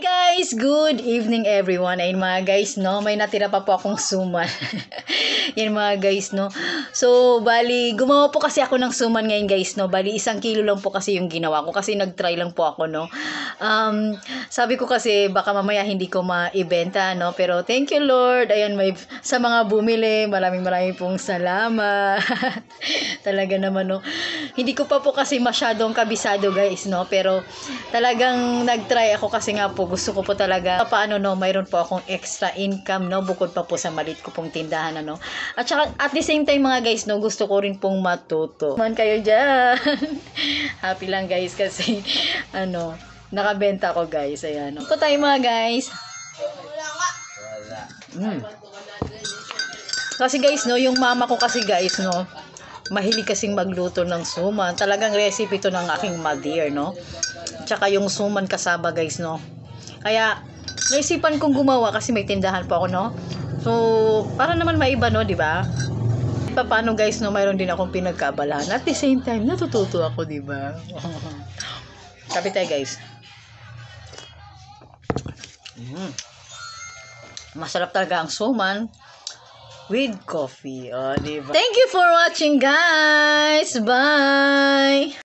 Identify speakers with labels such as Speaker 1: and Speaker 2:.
Speaker 1: Guys, good evening everyone. Ayun mga guys, no, may natira pa po akong suman. Yan mga guys, no. So, bali, gumawa po kasi ako ng suman ngayon guys, no. Bali, 1 kilo lang po kasi yung ginawa ko kasi nag-try lang po ako, no. Sabi ko kasi baka mamaya hindi ko maibenta, no. Pero thank you Lord. Ayan, sa mga bumili, maraming pong salamat. Talaga naman, no. Hindi ko pa po kasi masyadong kabisado guys, no. Pero talagang nag-try ako kasi nga po gusto ko po talaga paano, no, mayroon po akong extra income, no, bukod pa po sa maliit ko pong tindahan, ano. At saka at the same time mga guys, no, gusto ko rin pong matuto man kayo dyan. Happy lang guys kasi ano, nakabenta ko guys. Ayan, no. Ito tayo mga guys. Kasi guys, no, yung mama ko kasi guys, no, mahilig kasing magluto ng suman. Talagang recipe to ng aking mother, no. Tsaka yung suman kasaba guys, no. Kaya naisipan kong gumawa kasi may tindahan po ako, no. So, para naman maiba, no, di ba? Paano guys, no, mayroon din akong pinagkaabalahan. At the same time, natututo ako, di ba? Kapit tayo guys. Masarap talaga ang suman with coffee. Oh, di ba? Thank you for watching guys. Bye!